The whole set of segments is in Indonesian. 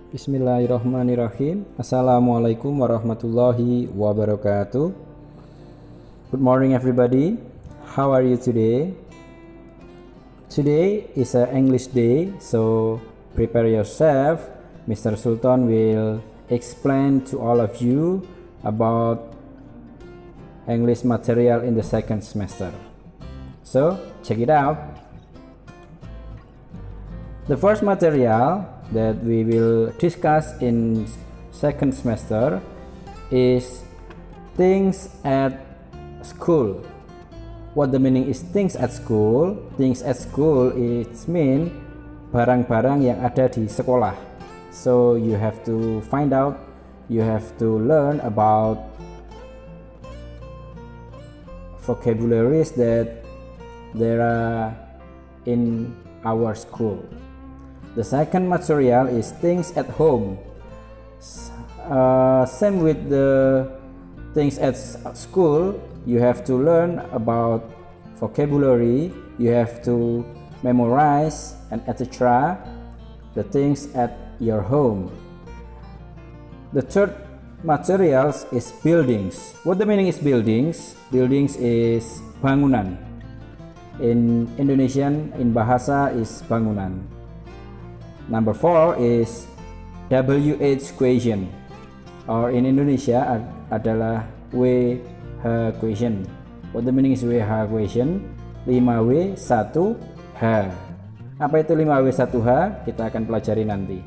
Bismillahirrahmanirrahim. Assalamualaikum warahmatullahi wabarakatuh. Good morning everybody. How are you today? Today is an English day, so prepare yourself. Mr. Sultan will explain to all of you about English material in the second semester. So check it out. The first material that we will discuss in second semester is things at school. What the meaning is things at school? Things at school it mean barang-barang yang ada di sekolah. So you have to find out, you have to learn about vocabularies that there are in our school. The second material is things at home. Same with the things at school, you have to learn about vocabulary, you have to memorize and etc. the things at your home. The third materials is buildings. What the meaning is buildings? Buildings is bangunan. In Indonesian, in bahasa is bangunan. Number 4 is WH question, or in Indonesia adalah WH question. What the meaning is WH question? 5W1H. Apa itu 5W1H? Kita akan pelajari nanti.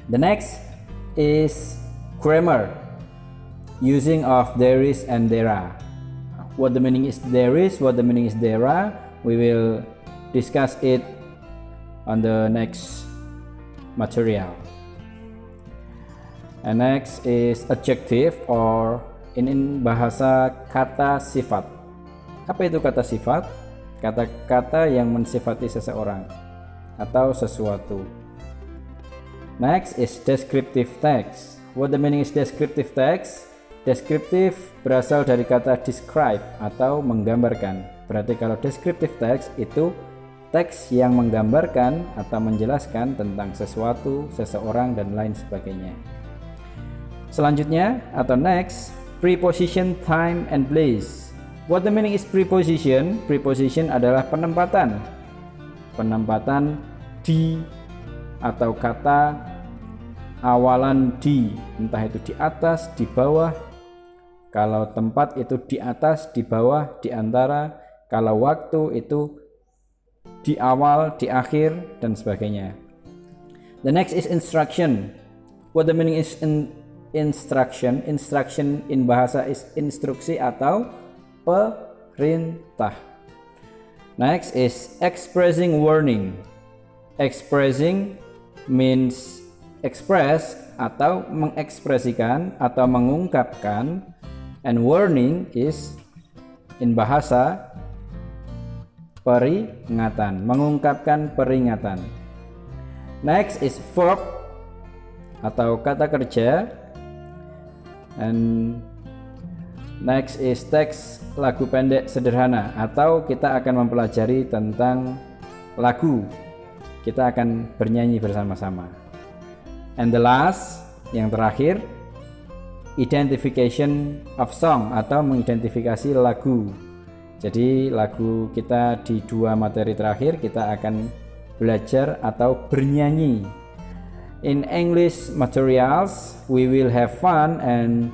The next is grammar, using of there is and there are. What the meaning is there is, what the meaning is there are, we will discuss it on the next material. And next is adjective, or in bahasa kata sifat. Apa itu kata sifat? Kata-kata yang mensifati seseorang atau sesuatu. Next is descriptive text. What the meaning is descriptive text? Descriptive berasal dari kata describe atau menggambarkan. Berarti kalau descriptive text itu teks yang menggambarkan atau menjelaskan tentang sesuatu, seseorang, dan lain sebagainya. Selanjutnya atau next, preposition, time, and place. What the meaning is preposition? Preposition adalah penempatan. Penempatan di atau kata awalan di, entah itu di atas, di bawah. Kalau tempat itu di atas, di bawah, di antara. Kalau waktu itu di awal, di akhir, dan sebagainya. The next is instruction. What the meaning is instruction? Instruction in bahasa is instruksi atau perintah. Next is expressing warning. Expressing means express atau mengekspresikan atau mengungkapkan, and warning is in bahasa peringatan, mengungkapkan peringatan. Next is verb atau kata kerja, and next is teks lagu pendek sederhana, atau kita akan mempelajari tentang lagu, kita akan bernyanyi bersama-sama. And the last, yang terakhir, identification of song atau mengidentifikasi lagu. Jadi lagu kita di dua materi terakhir kita akan belajar atau bernyanyi. In English materials we will have fun and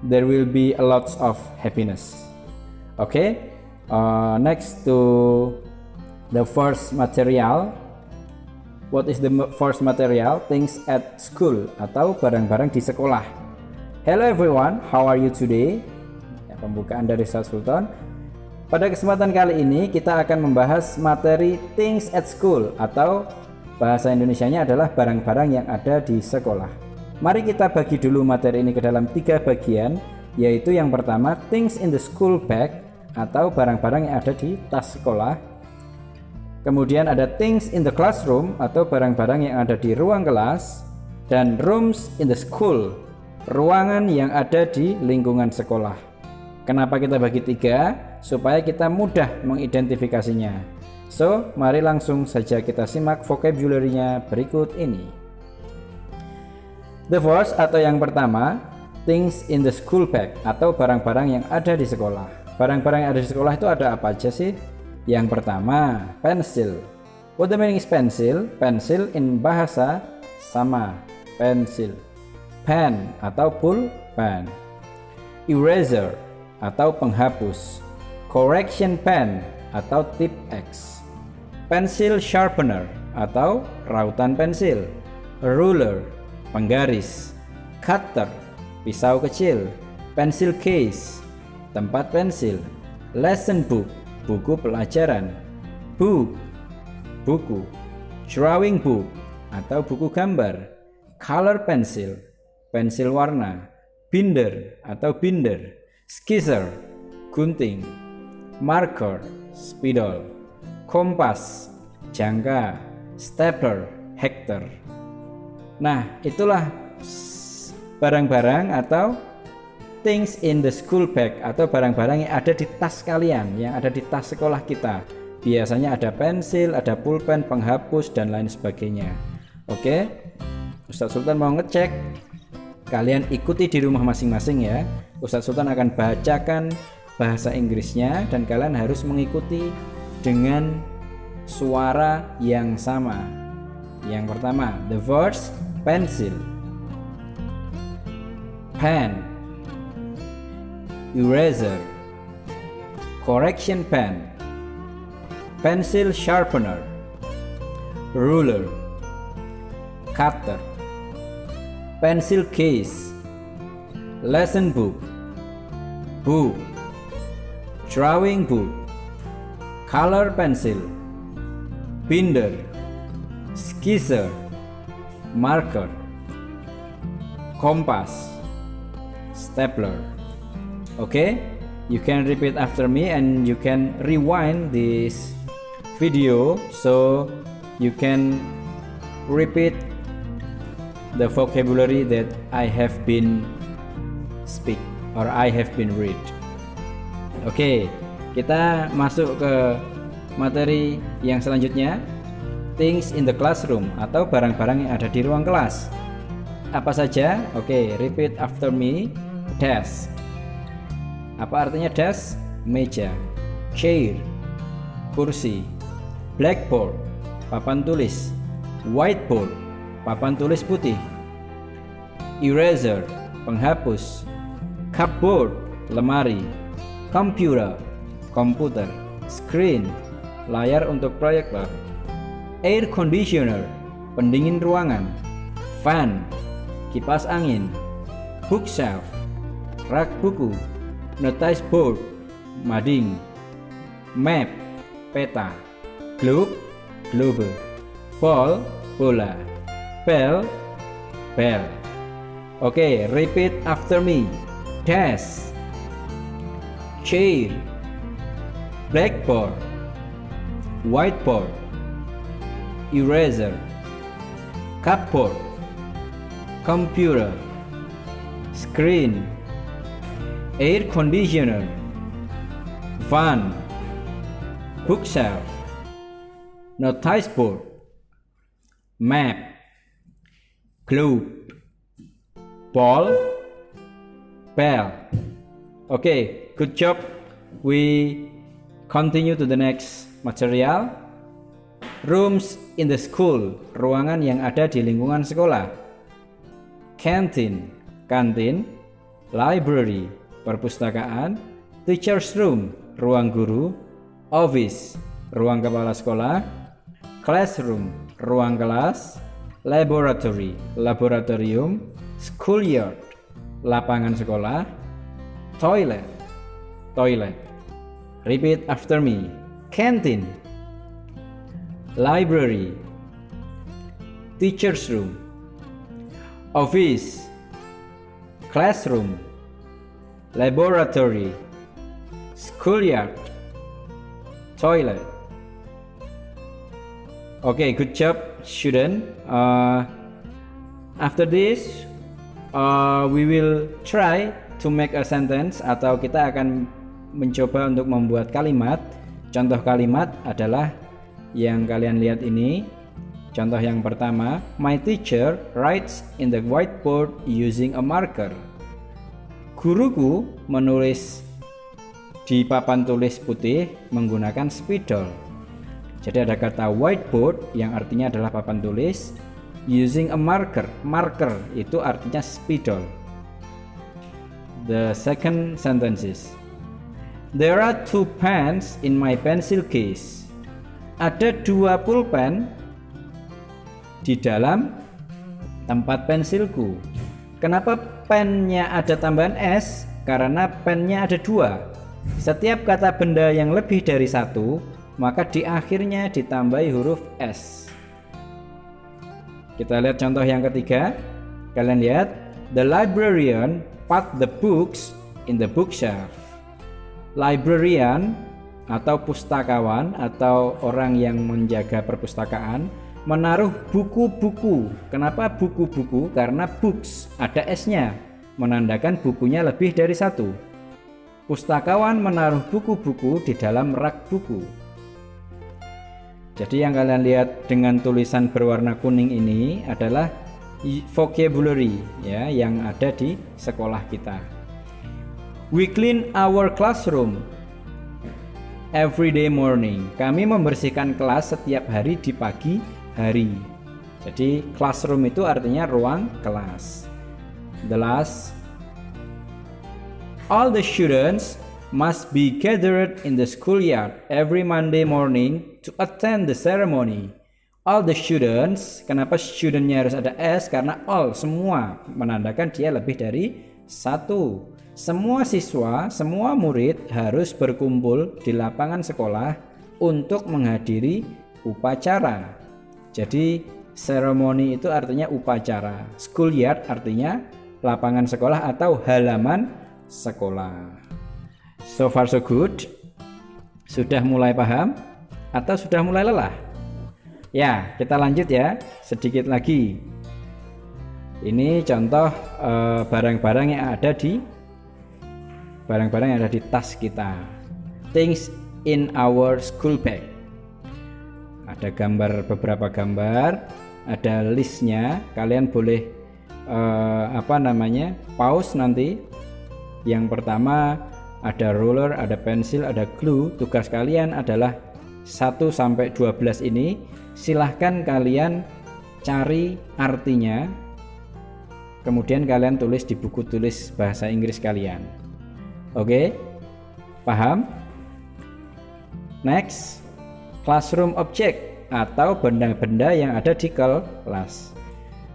there will be a lot of happiness. Okay, next to the first material. What is the first material? Things at school atau barang-barang di sekolah. Hello everyone, how are you today? Pembukaan dari Ustaz Sultan. Pada kesempatan kali ini kita akan membahas materi things at school, atau bahasa Indonesianya adalah barang-barang yang ada di sekolah. Mari kita bagi dulu materi ini ke dalam 3 bagian, yaitu yang pertama things in the school bag atau barang-barang yang ada di tas sekolah. Kemudian ada things in the classroom atau barang-barang yang ada di ruang kelas, dan rooms in the school, ruangan yang ada di lingkungan sekolah. Kenapa kita bagi 3? Supaya kita mudah mengidentifikasinya. So, mari langsung saja kita simak vocabulary-nya berikut ini. The first atau yang pertama, things in the school bag atau barang-barang yang ada di sekolah. Barang-barang yang ada di sekolah itu ada apa aja sih? Yang pertama, pencil. What the meaning is pencil? Pencil in bahasa sama, pencil. Pen atau pulpen. Eraser atau penghapus. Correction pen atau tip X. Pencil sharpener atau rautan pensil. Ruler, penggaris. Cutter, pisau kecil. Pencil case, tempat pensil. Lesson book, buku pelajaran. Book, buku. Drawing book atau buku gambar. Color pencil, pensil warna. Binder atau binder. Skisser, gunting. Marker, spidol. Kompas, jangka. Stapler, hektar. Nah, itulah barang-barang atau things in the school bag atau barang-barang yang ada di tas kalian, yang ada di tas sekolah kita. Biasanya ada pensil, ada pulpen, penghapus, dan lain sebagainya. Oke, Ustadz Sultan mau ngecek. Kalian ikuti di rumah masing-masing ya. Ustadz Sultan akan bacakan bahasa Inggrisnya dan kalian harus mengikuti dengan suara yang sama. Yang pertama, the words pencil, pen, eraser, correction pen, pencil sharpener, ruler, cutter, pencil case, lesson book, book, drawing book, color pencil, binder, skisser, marker, kompas, stapler. Okay, you can repeat after me and you can rewind this video so you can repeat the vocabulary that I have been speak or I have been read. Oke, kita masuk ke materi yang selanjutnya, things in the classroom atau barang-barang yang ada di ruang kelas. Apa saja? Oke, repeat after me. Desk. Apa artinya desk? Meja. Chair, kursi. Blackboard, papan tulis. Whiteboard, papan tulis putih. Eraser, penghapus. Cupboard, lemari. Computer, komputer. Screen, layar untuk proyektor. Air conditioner, pendingin ruangan. Fan, kipas angin. Bookshelf, rak buku. Notice board, mading. Map, peta. Globe, globe. Ball, bola. Bell, bell. Oke, repeat after me. Desk, chair, blackboard, whiteboard, eraser, cupboard, computer, screen, air conditioner, fan, bookshelf, notice board, map, globe, ball, bell. Okay, good job. We continue to the next material. Rooms in the school, ruangan yang ada di lingkungan sekolah. Canteen, kantin. Library, perpustakaan. Teacher's room, ruang guru. Office, ruang kepala sekolah. Classroom, ruang kelas. Laboratory, laboratorium. Schoolyard, lapangan sekolah. Toilet, toilet. Repeat after me. Canteen, library, teacher's room, office, classroom, laboratory, schoolyard, toilet. Okay, good job, student. After this, we will try to make a sentence, atau kita akan mencoba untuk membuat kalimat. Contoh kalimat adalah yang kalian lihat ini. Contoh yang pertama, my teacher writes in the whiteboard using a marker. Guruku menulis di papan tulis putih menggunakan spidol. Jadi ada kata whiteboard yang artinya adalah papan tulis, using a marker. Marker itu artinya spidol. The second sentence is, there are 2 pens in my pencil case. Ada 2 pulpen di dalam tempat pensilku. Kenapa pennya ada tambahan S? Karena pennya ada 2. Setiap kata benda yang lebih dari 1, maka di akhirnya ditambahi huruf S. Kita lihat contoh yang ketiga. Kalian lihat, the librarian put the books in the bookshelf. Librarian atau pustakawan atau orang yang menjaga perpustakaan menaruh buku-buku. Kenapa buku-buku? Karena books ada S-nya, menandakan bukunya lebih dari 1. Pustakawan menaruh buku-buku di dalam rak buku. Jadi yang kalian lihat dengan tulisan berwarna kuning ini adalah vocabulary ya, yang ada di sekolah kita. We clean our classroom every day morning. Kami membersihkan kelas setiap hari di pagi hari. Jadi classroom itu artinya ruang kelas. The last, all the students must be gathered in the schoolyard every Monday morning to attend the ceremony. All the students, kenapa studentnya harus ada S? Karena all, semua, menandakan dia lebih dari 1. Semua siswa, semua murid harus berkumpul di lapangan sekolah untuk menghadiri upacara. Jadi seremoni itu artinya upacara. Schoolyard artinya lapangan sekolah atau halaman sekolah. So far so good. Sudah mulai paham atau sudah mulai lelah? Ya, kita lanjut ya, sedikit lagi. Ini contoh barang-barang yang ada di tas kita. Things in our school bag. Ada gambar, beberapa gambar, ada listnya. Kalian boleh pause nanti. Yang pertama ada ruler, ada pensil, ada glue. Tugas kalian adalah 1 sampai 12 ini. Silahkan kalian cari artinya, kemudian kalian tulis di buku tulis bahasa Inggris kalian. Oke? Paham? Next, classroom object atau benda-benda yang ada di kelas.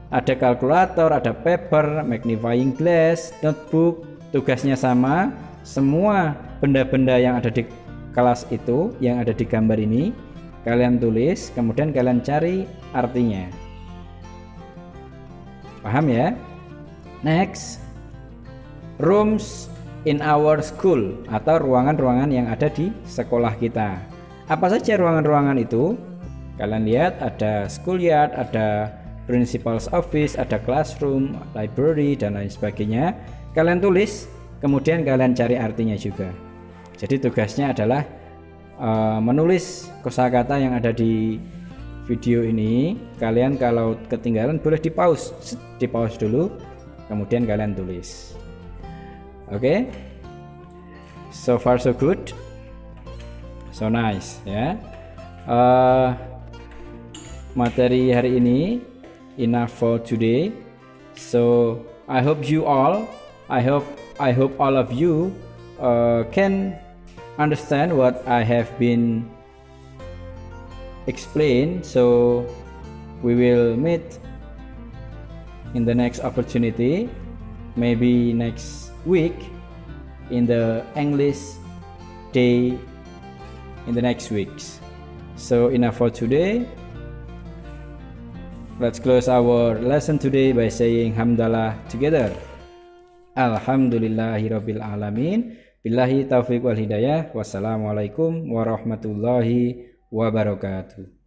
Ada kalkulator, ada paper, magnifying glass, notebook. Tugasnya sama, semua benda-benda yang ada di kelas itu, yang ada di gambar ini, kalian tulis, kemudian kalian cari artinya. Paham ya? Next, rooms in our school atau ruangan-ruangan yang ada di sekolah kita. Apa saja ruangan-ruangan itu? Kalian lihat ada schoolyard, ada principal's office, ada classroom, library, dan lain sebagainya. Kalian tulis, kemudian kalian cari artinya juga. Jadi tugasnya adalah menulis kosakata yang ada di video ini. Kalian kalau ketinggalan boleh di pause dulu, kemudian kalian tulis. Oke? So far so good, so nice ya. Materi hari ini enough for today. So I hope all of you can understand what I have been explained. So we will meet in the next opportunity, maybe next week in the English day in the next weeks. So enough for today. Let's close our lesson today by saying hamdalah together. Alhamdulillahirabbil alamin. Billahi taufiq wal hidayah. Wassalamualaikum warahmatullahi wabarakatuh.